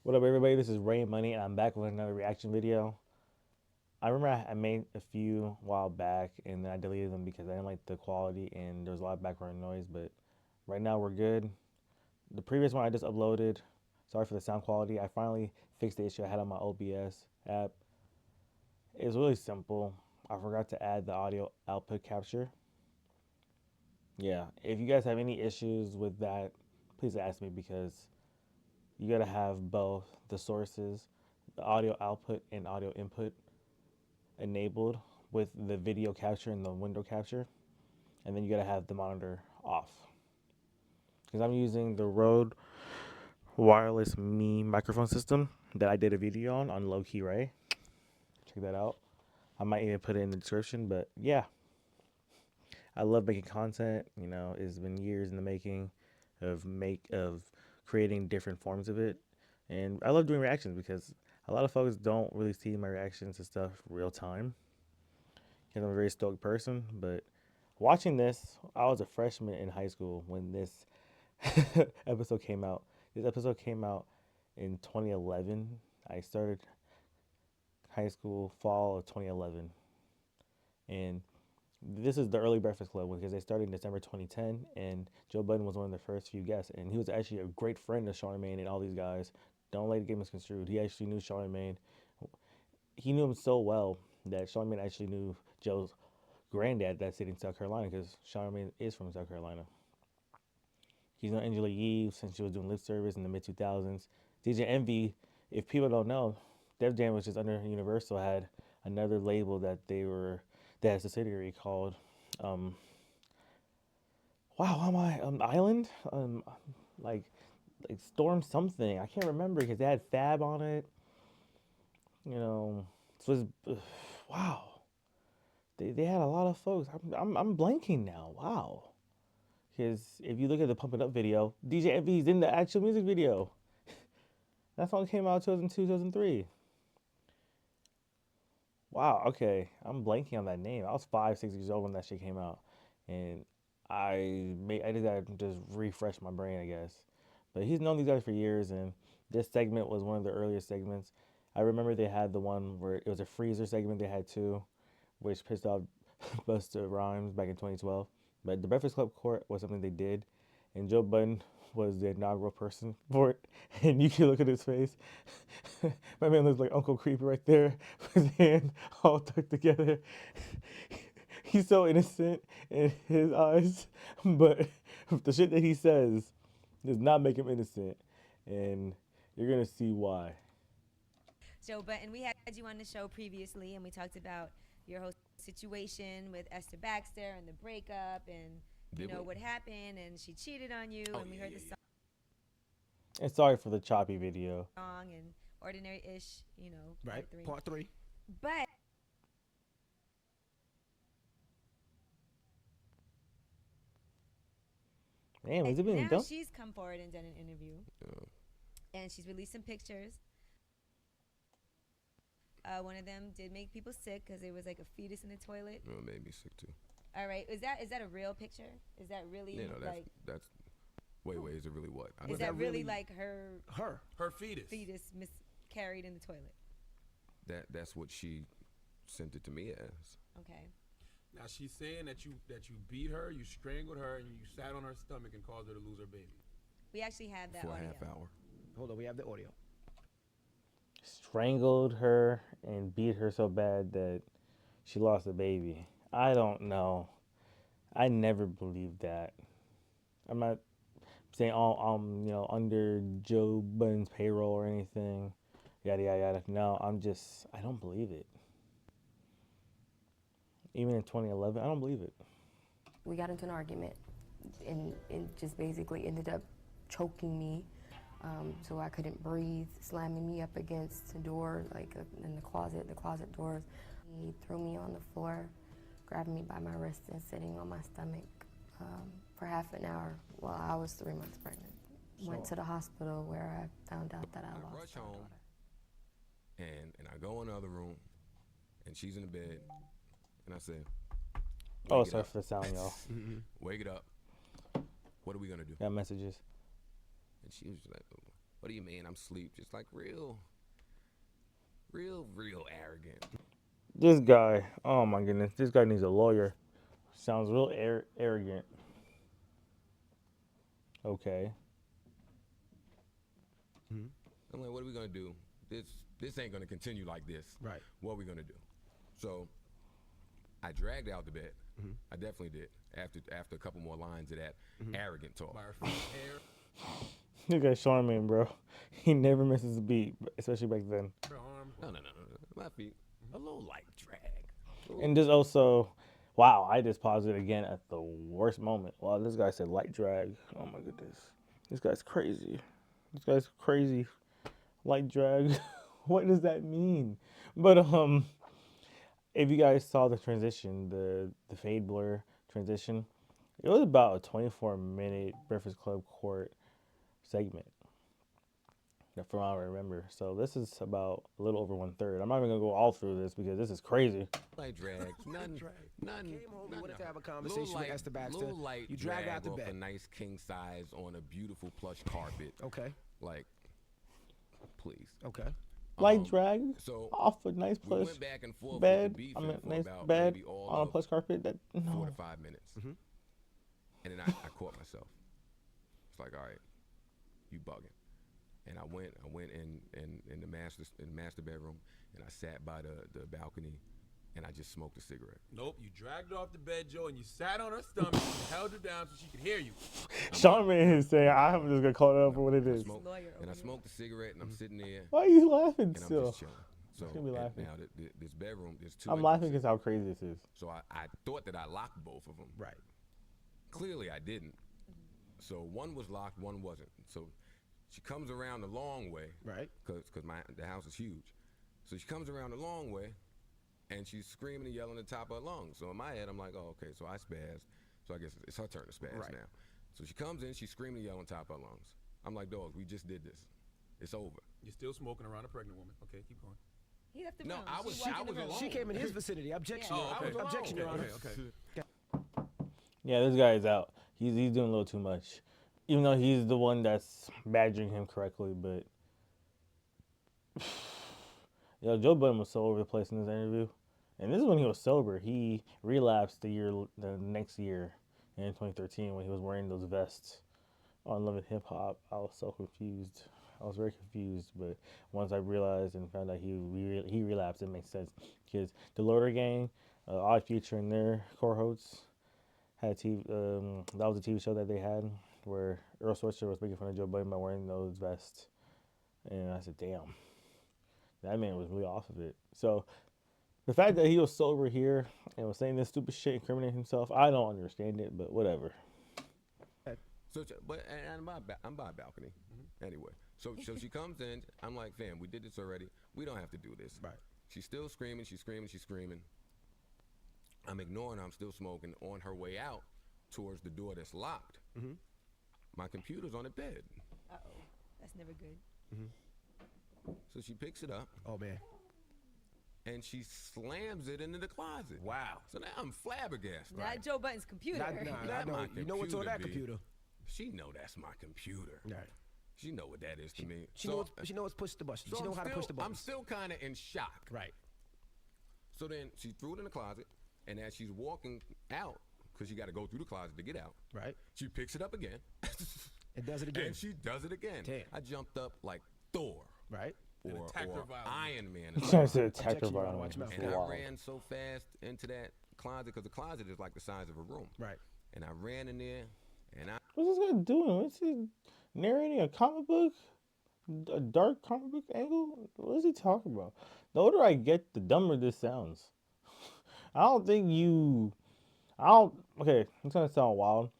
What up, everybody? This is Ray Money, and I'm back with another reaction video. I remember I made a few a while back, and then I deleted them because I didn't like the quality and there was a lot of background noise. But right now we're good. The previous one I just uploaded. Sorry for the sound quality. I finally fixed the issue I had on my OBS app. It was really simple. I forgot to add the audio output capture. Yeah, if you guys have any issues with that, please ask me because you gotta have both the sources, the audio output and audio input enabled with the video capture and the window capture, and then you gotta have the monitor off. Because I'm using the Rode Wireless Me microphone system that I did a video on Low Key Ray. Check that out. I might even put it in the description, but yeah, I love making content. You know, it's been years in the making of creating different forms of it, and I love doing reactions because a lot of folks don't really see my reactions to stuff real time. Because I'm a very stoic person, but watching this, I was a freshman in high school when this episode came out. This episode came out in 2011. I started high school fall of 2011, and this is the early Breakfast Club because they started in December 2010, and Joe Budden was one of the first few guests, and he was actually a great friend of Charlamagne and all these guys. Don't let it get misconstrued. He actually knew Charlamagne. He knew him so well that Charlamagne actually knew Joe's granddad that's sitting in South Carolina because Charlamagne is from South Carolina. He's known Angela Yee since she was doing lip service in the mid 2000s. DJ Envy, if people don't know, Def Jam was just under Universal, had another label that has a subsidiary called um wow, how am I Island? Like like Storm something. I can't remember because they had Fab on it. You know, it was wow. They had a lot of folks. I'm blanking now. Wow. Because if you look at the Pump It Up video, DJ Envy's in the actual music video. That song came out 2002, 2003. Wow, okay. I'm blanking on that name. I was 5, 6 years old when that shit came out. And I just had to just refresh my brain, I guess. But he's known these guys for years, and this segment was one of the earliest segments. I remember they had the one where it was a freezer segment they had too, which pissed off Busta Rhymes back in 2012. But the Breakfast Club Court was something they did, and Joe Budden was the inaugural person for it. And you can look at his face. My man looks like Uncle Creepy right there, with his hand all tucked together. He's so innocent in his eyes, but the shit that he says does not make him innocent, and you're gonna see why. Joe Budden, we had you on the show previously, and we talked about your whole situation with Esther Baxter and the breakup, and you Did know we? what happened, and she cheated on you, Oh and we yeah, heard yeah, the yeah. And sorry for the choppy video. song and ordinary ish, Right. part three. Part three. But Damn, is it being now done? she's come forward and done an interview, Uh, and she's released some pictures. One of them did make people sick because there was like a fetus in the toilet. made me sick too. All right, is that a real picture? Is that really You know, like? that's. Wait, is it really what? Is that really like her Her fetus. fetus miscarried in the toilet? That's what she sent it to me as. Okay. Now she's saying that you beat her, you strangled her, and you sat on her stomach and caused her to lose her baby. We actually have that For a audio. half hour. Hold on, we have the audio. Strangled her and beat her so bad that she lost a baby. I don't know. I never believed that. I'm not saying all under Joe Budden's payroll or anything. Yada yada yada. No, I don't believe it. Even in 2011, I don't believe it. We got into an argument and just basically ended up choking me, so I couldn't breathe, slamming me up against the door, like in the closet doors. He threw me on the floor, grabbed me by my wrist and sitting on my stomach for half an hour while I was 3 months pregnant. Went to the hospital where I found out that I lost rush my home. daughter. And I go in the other room, and she's in the bed, and I said, Oh, "Wake it sorry up. for the sound, y'all. Wake it up. What are we gonna do?" Got messages. And she was like, What do you mean I'm asleep? Just like real arrogant. This guy, oh my goodness, this guy needs a lawyer. Sounds real arrogant. Okay. I'm like, what are we gonna do? This ain't gonna continue like this. Right. What are we gonna do? So I dragged out the bed. I definitely did. After a couple more lines of that arrogant talk. By her feet, hair, This guy's Charlamagne, bro. He never misses a beat, especially back then. her arm. No. My feet. A little light drag. And just also, wow, I just paused it again at the worst moment. Wow, this guy said light drag. Oh my goodness. This guy's crazy. This guy's crazy. Light drag. What does that mean? But if you guys saw the transition, the fade blur transition, it was about a 24-minute Breakfast Club court segment. From what I remember. So this is about a little over 1/3. I'm not even gonna go all through this because this is crazy. Light drag. None. Came home, we wanted to have a Little conversation with Esther Baxter. Little light You dragged drag out the off bed. a nice king size on a beautiful plush carpet. Okay. Like, please. Okay. Light drag So off a nice we plush went back and forth bed. with the beef I mean, for nice about bed maybe all on a of plush carpet. That 4 no. to 5 minutes. And then I caught myself. It's like, all right, you bugging. And I went in the master bedroom, and I sat by the balcony, and I just smoked a cigarette. Nope, you dragged her off the bed, Joe, and you sat on her stomach and held her down so she could hear you. Charlamagne is saying I'm just gonna call it up for what it is. And I smoked a cigarette, and I'm sitting there, Why are you laughing and I'm still? just chilling. So Shouldn't be laughing. now this bedroom, there's 2 I'm laughing entrances. because how crazy this is. So I thought that I locked both of them. Right. Clearly I didn't. So one was locked, one wasn't. So she comes around the long way, Right. because the house is huge. So she comes around the long way, and she's screaming and yelling at the top of her lungs. So in my head, I'm like, oh, okay, so I spazzed. So I guess it's her turn to spaz Right. now. So she comes in, she's screaming and yelling at the top of her lungs. I'm like, dog, we just did this. It's over. You're still smoking around a pregnant woman. Okay, keep going. He left the No, room. I She was walked in the room. alone. She came in his vicinity. Objection. Yeah. Your Oh, okay. Honor. Objection, Your Honor. Okay. Yeah, this guy is out. He's doing a little too much. Even though he's the one that's badgering him correctly, but yo, Joe Budden was so over the place in this interview. And this is when he was sober. He relapsed the next year in 2013 when he was wearing those vests on Love and Hip Hop. I was so confused. I was very confused, but once I realized and found out he relapsed, it makes sense. Because the Loader Gang, Odd Future and their core hosts had that was a TV show that they had where Earl Sweatshirt was making fun of Joe Budden by wearing those vests. And I said, damn, that man was really off of it. So the fact that he was sober here and was saying this stupid shit, incriminating himself, I don't understand it, but whatever. So, I'm by a balcony anyway. So she comes in. I'm like, fam, we did this already. We don't have to do this. Right. She's still screaming. She's screaming. I'm ignoring her. I'm still smoking. On her way out towards the door that's locked, my computer's on the bed. Uh-oh. That's never good. So she picks it up Oh, man. and she slams it into the closet. Wow. So now I'm flabbergasted. Not Joe Budden's computer. Nah, I Not know. my You know what's on that computer, computer. She know that's my computer. Right. She know what that is to me. She knows push the button. so She know I'm how to push the I'm button. still kind of in shock. Right. So then she threw it in the closet, and as she's walking out, because she got to go through the closet to get out, Right. she picks it up again. It does it again. And she does it again. Damn. I jumped up like Thor Right. And or attacked her violently. Iron Man. He's trying to say attack her Objection, Your Honor. violently. Watch your mouth. And I Wow. ran so fast into that closet, because the closet is like the size of a room. Right. And I ran in there, and I What's this guy doing? What's he narrating a comic book? A dark comic book angle? What is he talking about? The older I get, the dumber this sounds. Okay, it's gonna sound wild.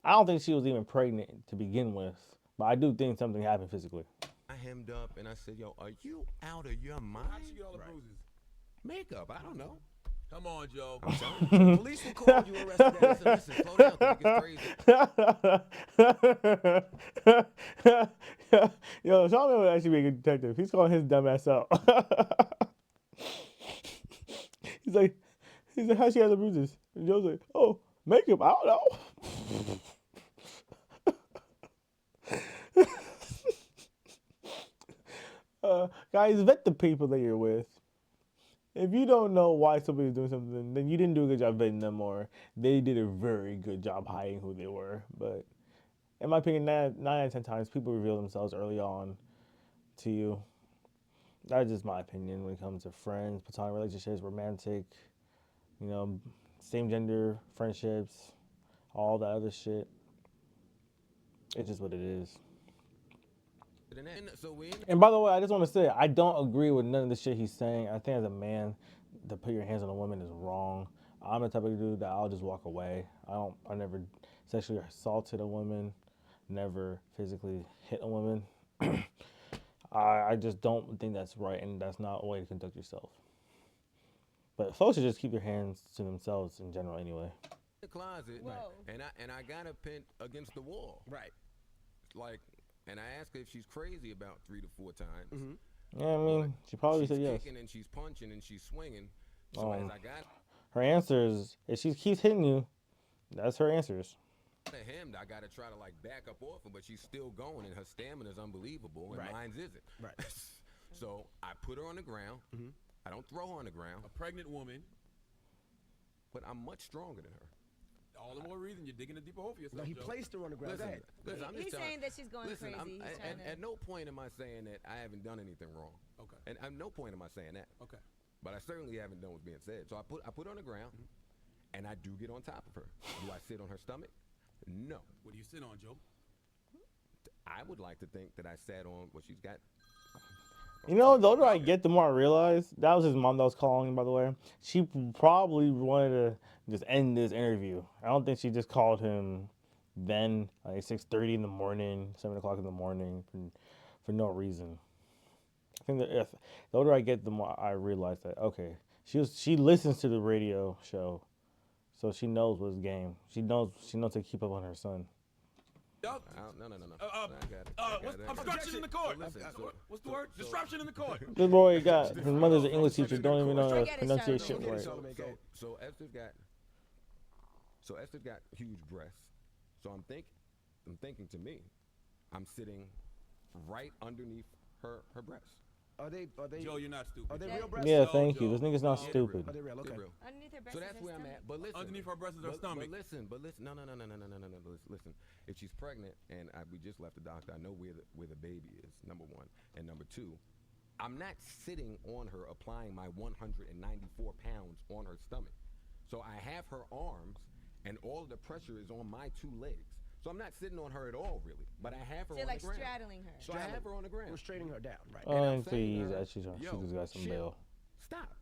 I don't think she was even pregnant to begin with, but I do think something happened physically. hemmed up, and I said, yo, are you out of your mind? How'd she get all the bruises? Makeup, I don't know. Come on, Joe. I'm telling you. Police will call you arrested. Listen, slow down, 'cause it gets crazy. Yo, Sean would actually be a good detective. He's calling his dumb ass out. he's like, how she has the bruises? And Joe's like, oh, makeup, I don't know. Guys, vet the people that you're with. If you don't know why somebody's doing something, then you didn't do a good job vetting them, or they did a very good job hiding who they were. But in my opinion, 9 out of 10 times, people reveal themselves early on to you. That's just my opinion when it comes to friends, platonic relationships, romantic, same gender friendships, all that other shit. It's just what it is. So we And by the way, I just want to say I don't agree with none of the shit he's saying. I think as a man, to put your hands on a woman is wrong. I'm the type of dude that I'll just walk away. I never sexually assaulted a woman, never physically hit a woman. I just don't think that's right, and that's not a way to conduct yourself. But folks should just keep their hands to themselves in general anyway. the closet, Whoa. and I got her pinned against the wall. Right. Like, and I asked her if she's crazy about 3 to 4 times. Mm-hmm. Yeah, I mean, she probably said She's yes. kicking and she's punching and she's swinging. So as I got Her answer is, if she keeps hitting you, that's her answers. him, I got to try to like back up off him, but she's still going and her stamina's unbelievable and Right. mine's isn't. Right. So I put her on the ground. Mm-hmm. I don't throw her on the ground, A pregnant woman. but I'm much stronger than her. All the more reason you're digging a deeper hole for yourself. No, he Joe. placed her on the ground. Go Listen, ahead. listen, I'm just He's telling- saying that she's going listen, crazy. He's trying to. at no point am I saying that I haven't done anything wrong. Okay. And at no point am I saying that. Okay. But I certainly haven't done what's being said. So I put her on the ground, and I do get on top of her. Do I sit on her stomach? No. What do you sit on, Joe? I would like to think that I sat on what she's got. You know, the older I get, the more I realize that was his mom that was calling, by the way. She probably wanted to just end this interview. I don't think she just called him then, like 6:30 in the morning, 7 o'clock in the morning, for no reason. I think that if the older I get, the more I realize that, okay, she listens to the radio show, so she knows what's game. She knows to keep up on her son. Yup. No. Uh, I got it. What's I got it. obstruction in the court? So listen, so- What's the word? so- Disruption in the court. This boy got his mother's an English teacher, don't even know how to Forget it, pronunciate Charlotte. shit Forget it, right. Charlotte. So Esther's got huge breasts. So I'm thinking to me, I'm sitting right underneath her breasts. Are they Joe, you're not stupid. are they Yeah. real breasts? Yeah, Joe, thank you. Joe. This nigga's not Yeah, stupid. Are they real? They're Okay. real. Underneath her breast So is that's her where I'm stomach. at. But listen. Underneath her breast is her But stomach. listen. No. Listen. If she's pregnant and we just left the doctor, I know where the baby is. Number one, and number two, I'm not sitting on her applying my 194 pounds on her stomach. So I have her arms, and all of the pressure is on my 2 legs. So I'm not sitting on her at all, really. But I have her So you're on like the ground. straddling her. So I have her on the ground. We're straightening her down, right? Oh, And I'm and saying to please, her, she "Yo, just got some chill. bail. Stop.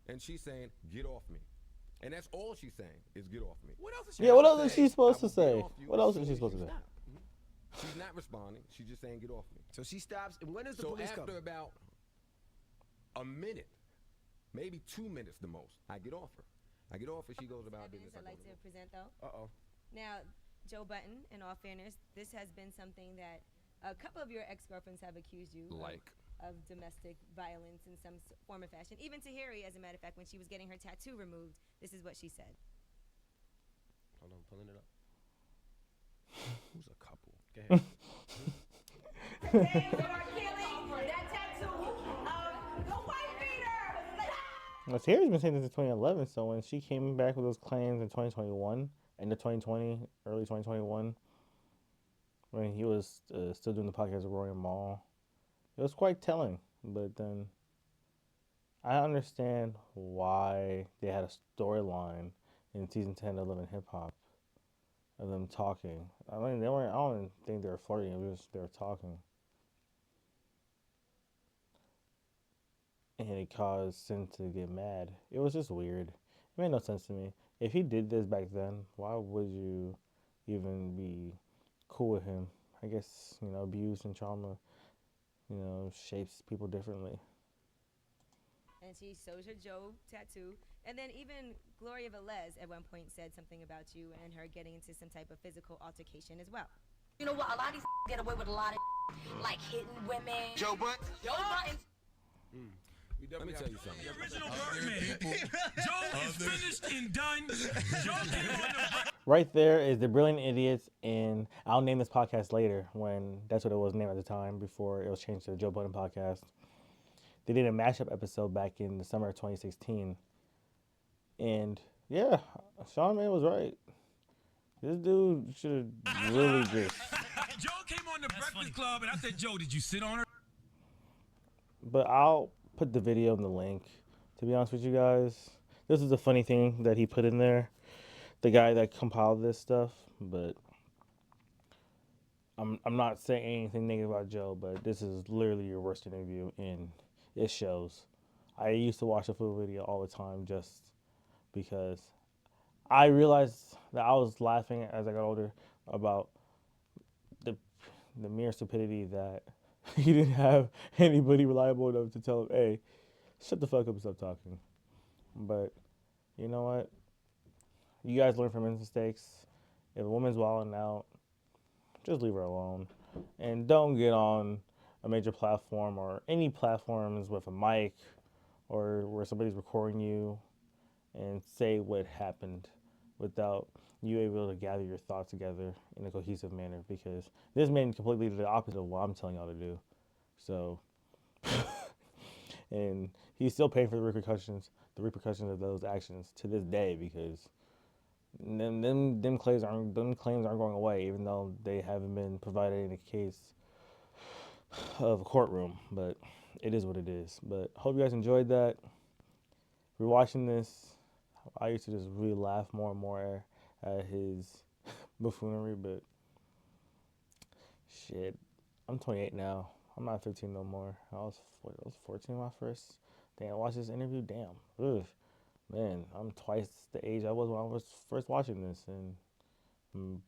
And she's saying, get off me. And that's all she's saying is get off me. What else is she Yeah, what gonna else is say? she supposed I to will get say? off you What as else soon is she as supposed to you say? stop. She's not responding. She's just saying get off me. So she stops, and when does the So police after come? about a minute, maybe 2 minutes the most, I get off her. I get off her. She goes about Evidence business. I'd like to present though. Uh-oh. Now, Joe Budden, in all fairness, this has been something that a couple of your ex-girlfriends have accused you of domestic violence in some form or fashion. Even Tahiri, as a matter of fact, when she was getting her tattoo removed, this is what she said. Hold on, pulling it up. Who's a couple? Go ahead. Well, Terry's been saying this since 2011, so when she came back with those claims in 2021, end of 2020, early 2021, when he was still doing the podcast with Roy and Maul, it was quite telling. But then I understand why they had a storyline in season 10 of Love and Hip Hop of them talking. I mean, they weren't. I don't think they were flirting. It was they were talking, and it caused Sin to get mad. It was just weird. It made no sense to me. If he did this back then, why would you even be cool with him? I guess, abuse and trauma, shapes people differently. And she shows her Joe tattoo. And then even Gloria Velez at one point said something about you and her getting into some type of physical altercation as well. You know what? A lot of these get away with a lot of like hitting women. Joe Budden. Joe Budden. We Let me definitely tell you something. Original Birdman. Joe is finished and done. Joe came on the Right there is the Brilliant Idiots, and I'll name this podcast later when that's what it was named at the time before it was changed to the Joe Budden Podcast. they did a mashup episode back in the summer of 2016. And yeah, Sean Man was right. This dude should have really just. Joe came on the Breakfast Club, and I said, Joe, did you sit on her? But I'll put the video in the link. To be honest with you guys, this is a funny thing that he put in there. The guy that compiled this stuff, but I'm not saying anything negative about Joe, but this is literally your worst interview, and it shows. I used to watch the full video all the time just because I realized that I was laughing as I got older about the mere stupidity that he didn't have anybody reliable enough to tell him, hey, shut the fuck up and stop talking. But you know what? You guys learn from his mistakes. If a woman's wilding out, just leave her alone. And don't get on a major platform or any platforms with a mic or where somebody's recording you and say what happened without you able to gather your thoughts together in a cohesive manner, because this man completely did the opposite of what I'm telling y'all to do. So, and he's still paying for the repercussions of those actions to this day, because them claims aren't going away, even though they haven't been provided in a case of a courtroom. But it is what it is. But hope you guys enjoyed that. If you're watching this, I used to just really laugh more and more at his buffoonery, but shit, I'm 28 now. I'm not 15 no more. I was 14 when I first. Damn, I watched this interview. Damn, ugh, man, I'm twice the age I was when I was first watching this, and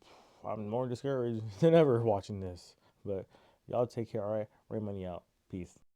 I'm more discouraged than ever watching this. But y'all take care, all right? Ray Money out. Peace.